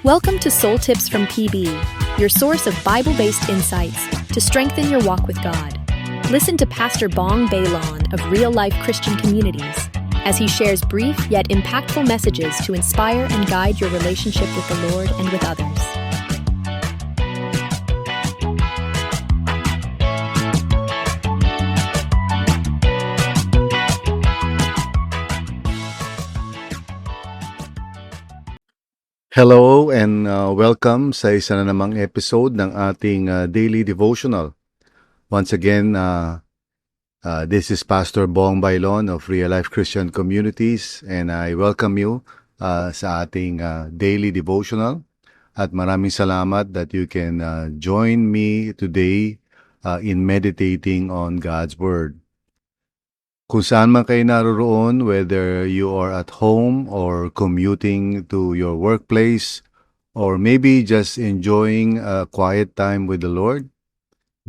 Welcome to Soul Tips from PB, your source of Bible-based insights to strengthen your walk with God. Listen to Pastor Bong Bailon of Real Life Christian Communities as he shares brief yet impactful messages to inspire and guide your relationship with the Lord and with others. Hello and welcome sa isa na namang episode ng ating daily devotional. Once again, this is Pastor Bong Bailon of Real Life Christian Communities and I welcome you sa ating daily devotional at maraming salamat that you can join me today in meditating on God's Word. Kung saan man kayo naroroon, whether you are at home or commuting to your workplace, or maybe just enjoying a quiet time with the Lord,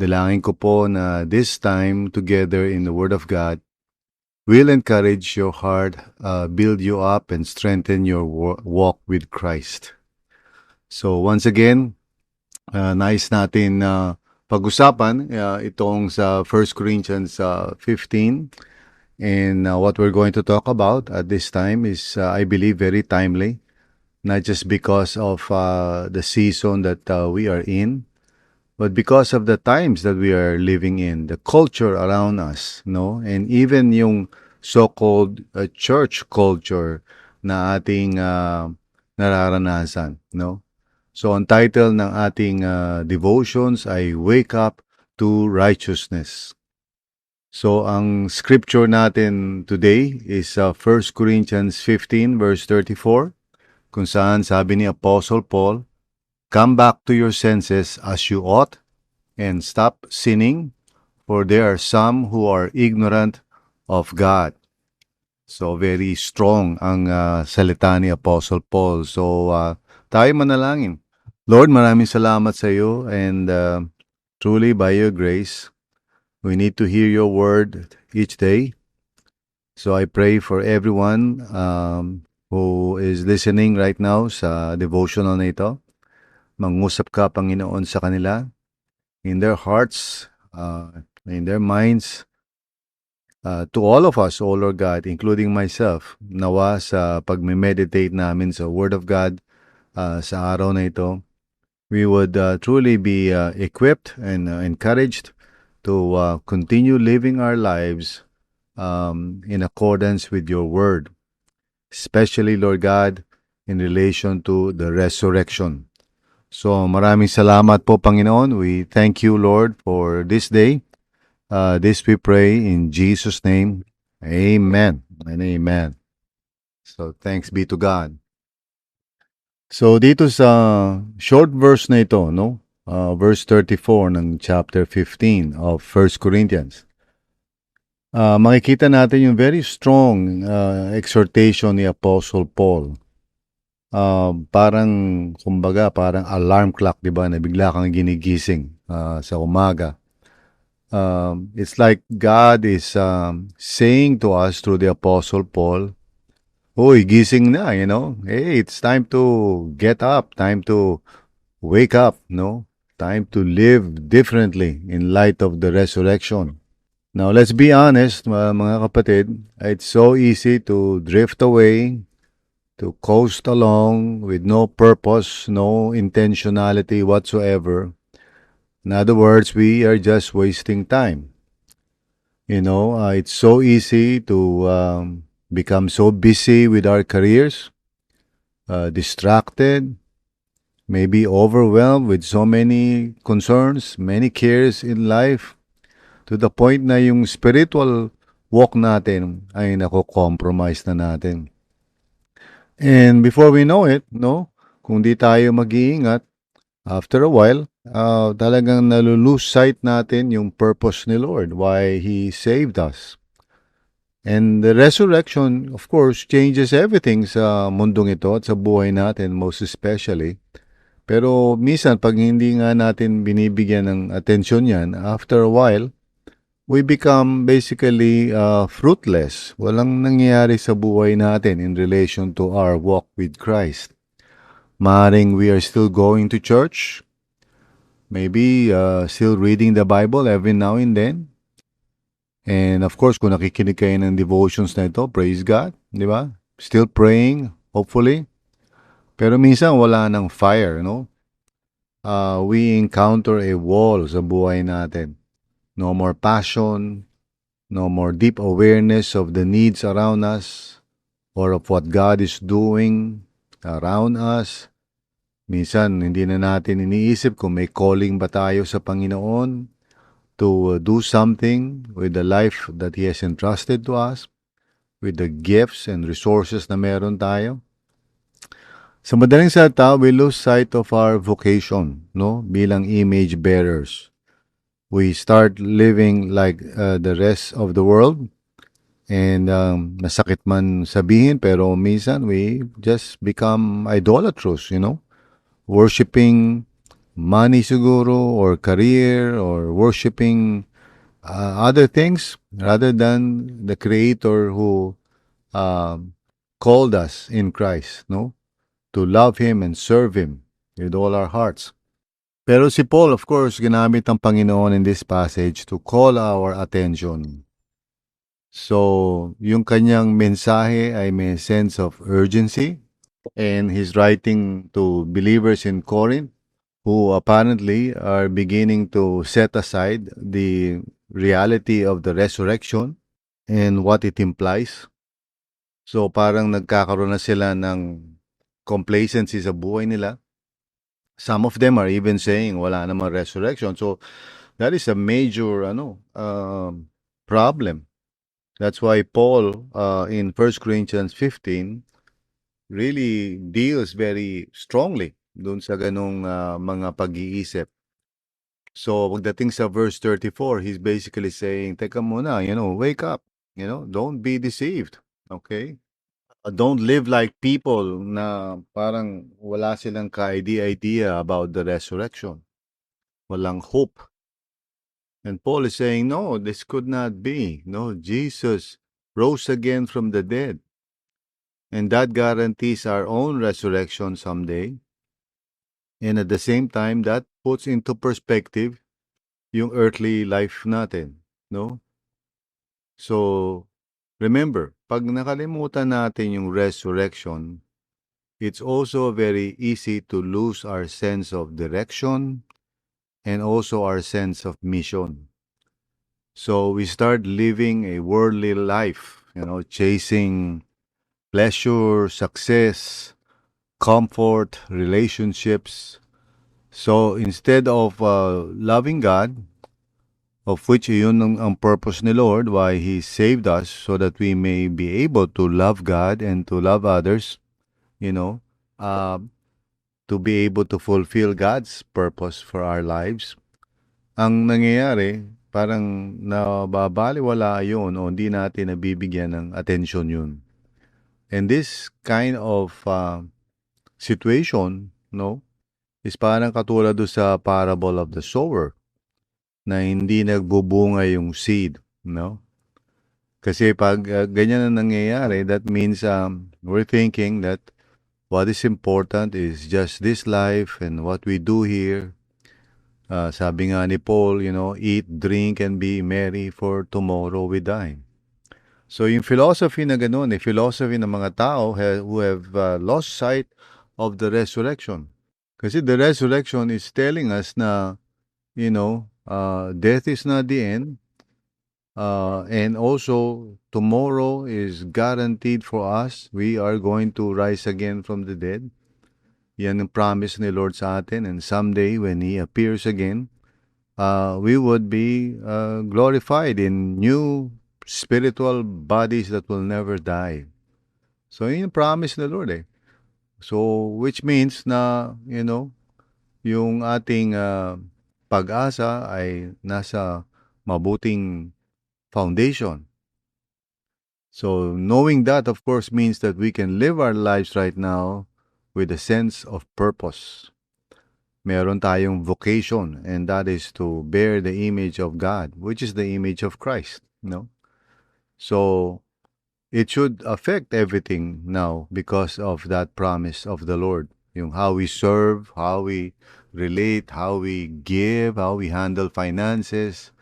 dalangin ko po na this time together in the Word of God will encourage your heart, build you up, and strengthen your walk with Christ. So once again, nais natin pag-usapan itong sa 1 Corinthians 15. And what we're going to talk about at this time is, I believe, very timely, not just because of the season that we are in, but because of the times that we are living in, the culture around us, no? And even yung so-called church culture na ating nararanasan, no? So, ang title ng ating devotions ay Wake Up to Righteousness. So, ang scripture natin today is 1 Corinthians 15 verse 34, kung saan sabi ni Apostle Paul, "Come back to your senses as you ought, and stop sinning, for there are some who are ignorant of God." So, very strong ang salita ni Apostle Paul. So, tayo manalangin. Lord, maraming salamat sa iyo and truly by your grace, we need to hear your word each day. So I pray for everyone who is listening right now sa devotional na ito. Mangusap ka, Panginoon, sa kanila, in their hearts, in their minds, to all of us, O Lord God, including myself, nawa sa pagme-meditate namin sa Word of God sa araw na ito, we would truly be equipped and encouraged to continue living our lives in accordance with your word, especially, Lord God, in relation to the resurrection. So, maraming salamat po, Panginoon. We thank you, Lord, for this day. This we pray in Jesus' name. Amen and amen. So, thanks be to God. So, dito sa short verse na ito, no? Verse 34 ng chapter 15 of 1 Corinthians. Makikita natin yung very strong exhortation ni Apostle Paul. Parang, kumbaga, parang alarm clock, di ba, na bigla kang ginigising sa umaga. It's like God is saying to us through the Apostle Paul, "Hoy, gising na, you know? Hey, it's time to get up, time to wake up, no? Time to live differently in light of the resurrection." Now, let's be honest, mga kapatid, it's so easy to drift away, to coast along with no purpose, no intentionality whatsoever. In other words, we are just wasting time. You know, it's so easy to become so busy with our careers, distracted, maybe overwhelmed with so many concerns, many cares in life, to the point na yung spiritual walk natin ay nako-compromise na natin. And before we know it, no, kung di tayo mag-iingat, after a while, talagang nalulose sight natin yung purpose ni Lord, why He saved us. And the resurrection, of course, changes everything sa mundong ito at sa buhay natin, most especially. Pero minsan, pag hindi nga natin binibigyan ng atensyon yan, after a while, we become basically fruitless. Walang nangyayari sa buhay natin in relation to our walk with Christ. Maring we are still going to church, maybe still reading the Bible every now and then. And of course, kung nakikinig kayo ng devotions na ito, praise God, di ba? Still praying, hopefully. Pero minsan wala ng fire, no? We encounter a wall sa buhay natin. No more passion, no more deep awareness of the needs around us or of what God is doing around us. Minsan, hindi na natin iniisip kung may calling ba tayo sa Panginoon to do something with the life that He has entrusted to us, with the gifts and resources na meron tayo. Sa madaling salita, we lose sight of our vocation, no? Bilang image bearers. We start living like the rest of the world. And masakit man sabihin, pero minsan we just become idolatrous, Worshipping money siguro, or career, or worshipping other things rather than the Creator who called us in Christ, no? To love Him and serve Him with all our hearts. Pero si Paul, of course, ginamit ng Panginoon in this passage to call our attention. So, yung kanyang mensahe ay may sense of urgency, and he's writing to believers in Corinth who apparently are beginning to set aside the reality of the resurrection and what it implies. So, parang nagkakaroon na sila ng complacency sa buhay nila. Some of them are even saying wala namang resurrection. So that is a major problem. That's why Paul in 1 Corinthians 15 really deals very strongly dun sa ganong mga pag-iisip. So pagdating sa verse 34, he's basically saying, teka muna, wake up, don't be deceived, okay? Don't live like people na parang wala silang ka-idea about the resurrection. Walang hope. And Paul is saying, no, this could not be. No, Jesus rose again from the dead. And that guarantees our own resurrection someday. And at the same time, that puts into perspective yung earthly life natin. No? So, remember, pag nakalimutan natin yung resurrection, it's also very easy to lose our sense of direction and also our sense of mission. So we start living a worldly life, chasing pleasure, success, comfort, relationships. So instead of loving God, of which yun ang purpose ni Lord, why He saved us, so that we may be able to love God and to love others, to be able to fulfill God's purpose for our lives. Ang nangyayari, parang nababaliwala yun o hindi natin nabibigyan ng atensyon yun. And this kind of situation, is parang katulad do sa parable of the sower na hindi nagbubunga yung seed, Kasi pag ganyan ang nangyayari, that means we're thinking that what is important is just this life and what we do here. Sabi nga ni Paul, eat, drink, and be merry, for tomorrow we die. So yung philosophy na ganun, philosophy ng mga tao who have lost sight of the resurrection. Kasi the resurrection is telling us na, death is not the end. And also, tomorrow is guaranteed for us. We are going to rise again from the dead. Yan ang promise ni Lord sa atin. And someday, when He appears again, we would be glorified in new spiritual bodies that will never die. So, yun yung promise ni Lord So, which means na, yung ating pag-asa ay nasa mabuting foundation. So, knowing that, of course, means that we can live our lives right now with a sense of purpose. Meron tayong vocation, and that is to bear the image of God, which is the image of Christ, So, it should affect everything now because of that promise of the Lord, Yung how we serve, how we relate, how we give, how we handle finances,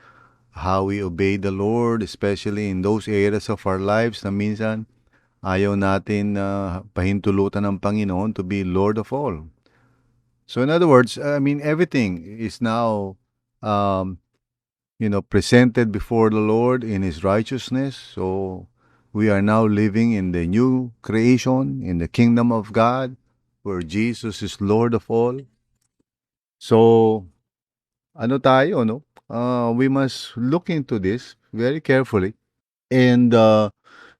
how we obey the Lord, especially in those areas of our lives na minsan ayaw natin pahintulutan ng Panginoon to be Lord of all. So in other words, I mean, everything is now, um, presented before the Lord in His righteousness. So we are now living in the new creation, in the kingdom of God, where Jesus is Lord of all. So, ano tayo, no? We must look into this very carefully and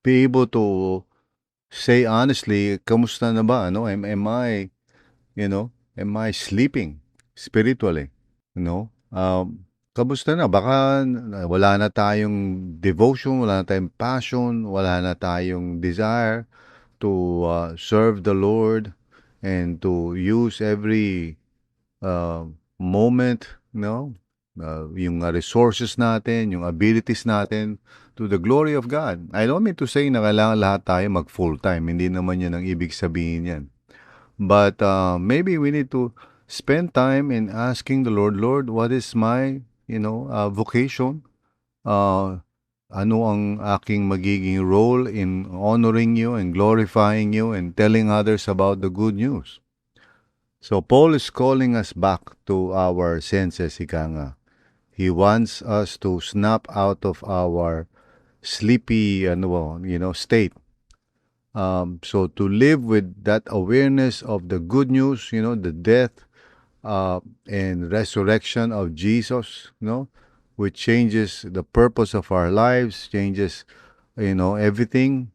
be able to say honestly, kamusta na ba? No? Am I sleeping spiritually? Kamusta na? Baka wala na tayong devotion, wala na tayong passion, wala na tayong desire to serve the Lord and to use every uh, moment, yung resources natin, yung abilities natin to the glory of God. I don't mean to say na kailangan lahat tayo mag full-time. Hindi naman yan ang ibig sabihin yan. But maybe we need to spend time in asking the Lord, Lord, what is my, vocation? Ano ang aking magiging role in honoring you and glorifying you and telling others about the good news? So Paul is calling us back to our senses, ika nga. He wants us to snap out of our sleepy, state. So to live with that awareness of the good news, the death and resurrection of Jesus, which changes the purpose of our lives, changes, everything.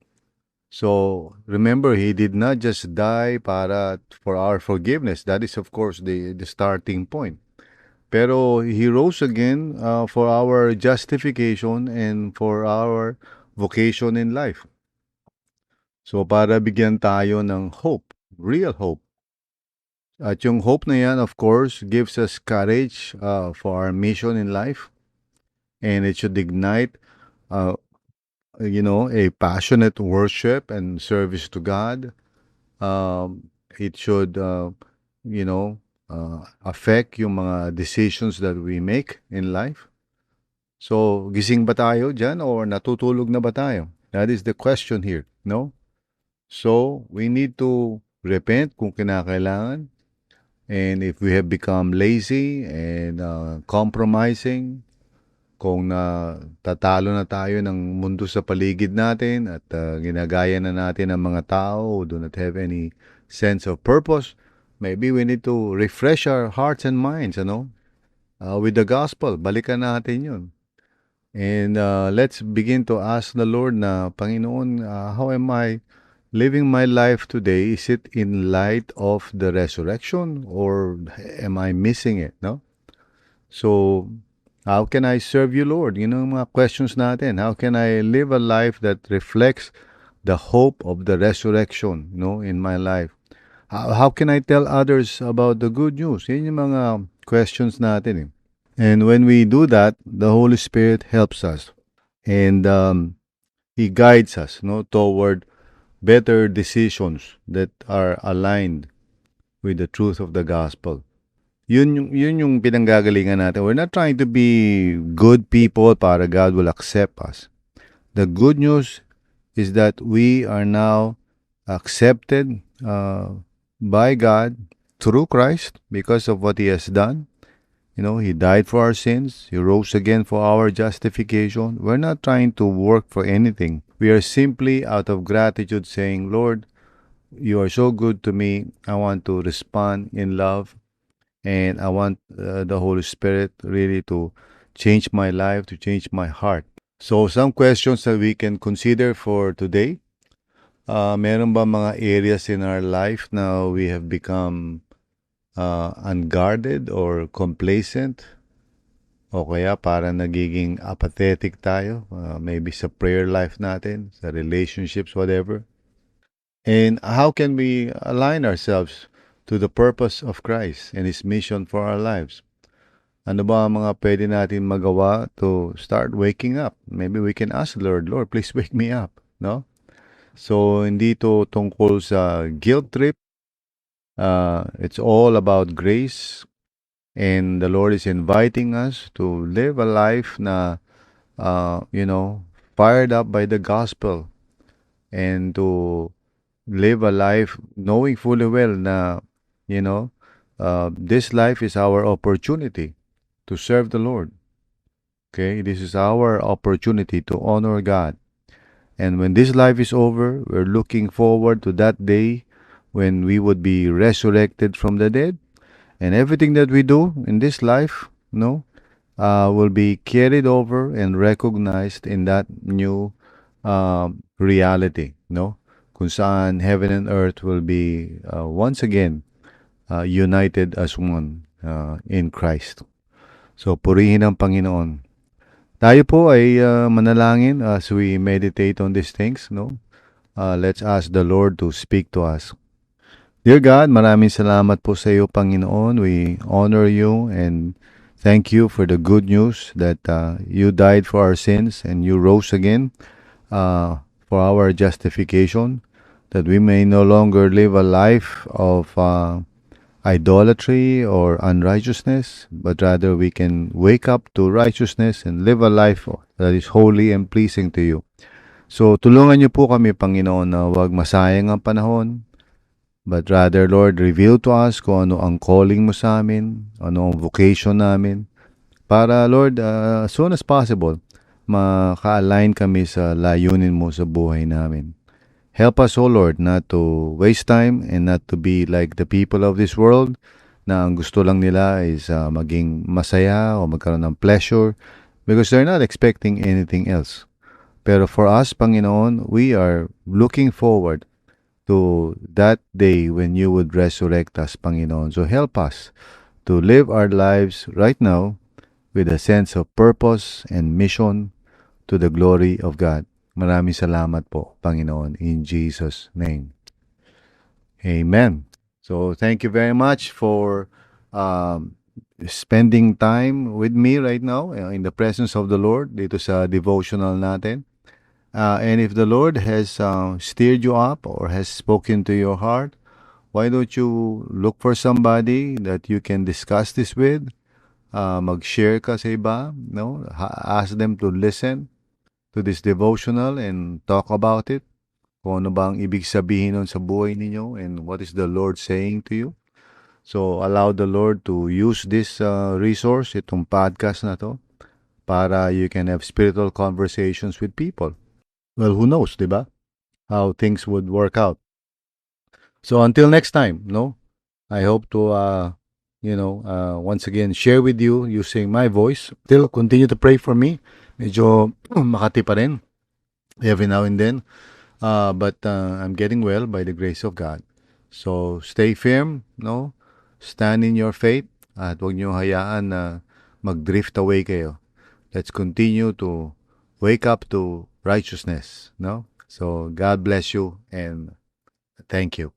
So remember, He did not just die for our forgiveness. That is, of course, the starting point. Pero He rose again for our justification and for our vocation in life. So para bigyan tayo ng hope, real hope. At yung hope na yan, of course, gives us courage for our mission in life. And it should ignite, a passionate worship and service to God. It should, affect yung mga decisions that we make in life. So, gising ba tayo dyan or natutulog na ba tayo? That is the question here, no? So, we need to repent kung kinakailangan. And if we have become lazy and compromising, kung tatalo na tayo ng mundo sa paligid natin at ginagaya na natin ang mga tao who do not have any sense of purpose, maybe we need to refresh our hearts and minds, with the gospel. Balikan natin yun. And let's begin to ask the Lord na, Panginoon, how am I living my life today? Is it in light of the resurrection or am I missing it, no? So, how can I serve you, Lord? Mga questions natin. How can I live a life that reflects the hope of the resurrection, in my life? How can I tell others about the good news? Yan yung mga questions natin. And when we do that, the Holy Spirit helps us. And He guides us, toward better decisions that are aligned with the truth of the gospel. Yun yung pinanggagalingan natin. We're not trying to be good people para God will accept us. The good news is that we are now accepted by God through Christ because of what He has done. He died for our sins. He rose again for our justification. We're not trying to work for anything. We are simply out of gratitude saying, Lord, you are so good to me. I want to respond in love. And I want the Holy Spirit really to change my life, to change my heart. So some questions that we can consider for today. Meron ba mga areas in our life na we have become unguarded or complacent? O kaya para nagiging apathetic tayo, maybe sa prayer life natin, sa relationships, whatever. And how can we align ourselves to the purpose of Christ and His mission for our lives? Ano ba ang mga pwede natin magawa to start waking up? Maybe we can ask the Lord, Lord, please wake me up, no? So, hindi to tungkol sa guilt trip. It's all about grace, and the Lord is inviting us to live a life na, fired up by the gospel, and to live a life knowing fully well na, you know, this life is our opportunity to serve the Lord. Okay, this is our opportunity to honor God. And when this life is over, we're looking forward to that day when we would be resurrected from the dead, and everything that we do in this life, will be carried over and recognized in that new reality, kung saan heaven and earth will be once again united as one in Christ. So, purihin ang Panginoon. Tayo po ay manalangin as we meditate on these things, let's ask the Lord to speak to us. Dear God, maraming salamat po sa iyo, Panginoon. We honor you and thank you for the good news that you died for our sins and you rose again for our justification, that we may no longer live a life of idolatry or unrighteousness, but rather we can wake up to righteousness and live a life that is holy and pleasing to you. So, tulungan niyo po kami, Panginoon, na huwag masayang ang panahon, but rather, Lord, reveal to us kung ano ang calling mo sa amin, ano ang vocation namin, para, Lord, as soon as possible, maka-align kami sa layunin mo sa buhay namin. Help us, O Lord, not to waste time and not to be like the people of this world na ang gusto lang nila is maging masaya o magkaroon ng pleasure because they're not expecting anything else. Pero for us, Panginoon, we are looking forward to that day when you would resurrect us, Panginoon. So help us to live our lives right now with a sense of purpose and mission to the glory of God. Maraming salamat po, Panginoon, in Jesus' name. Amen. So, thank you very much for spending time with me right now in the presence of the Lord dito sa devotional natin. And if the Lord has stirred you up or has spoken to your heart, why don't you look for somebody that you can discuss this with? Mag-share ka sa iba, ask them to listen to this devotional and talk about it. Kung ano ba ang ibig sabihin nun sa buhay ninyo and what is the Lord saying to you. So, allow the Lord to use this resource, itong podcast na to, para you can have spiritual conversations with people. Well, who knows, di ba? How things would work out. So, until next time, I hope to, once again, share with you using my voice. Still, continue to pray for me. Medyo makati pa rin every now and then. But I'm getting well by the grace of God. So, stay firm, stand in your faith, at huwag niyo hayaan na mag-drift away kayo. Let's continue to wake up to righteousness, So, God bless you and thank you.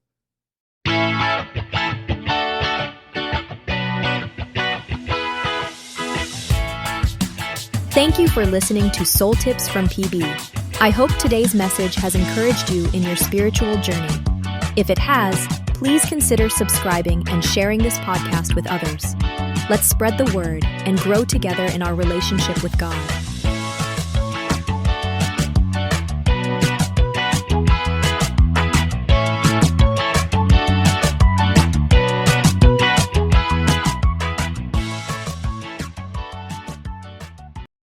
Thank you for listening to Soul Tips from PB. I hope today's message has encouraged you in your spiritual journey. If it has, please consider subscribing and sharing this podcast with others. Let's spread the word and grow together in our relationship with God.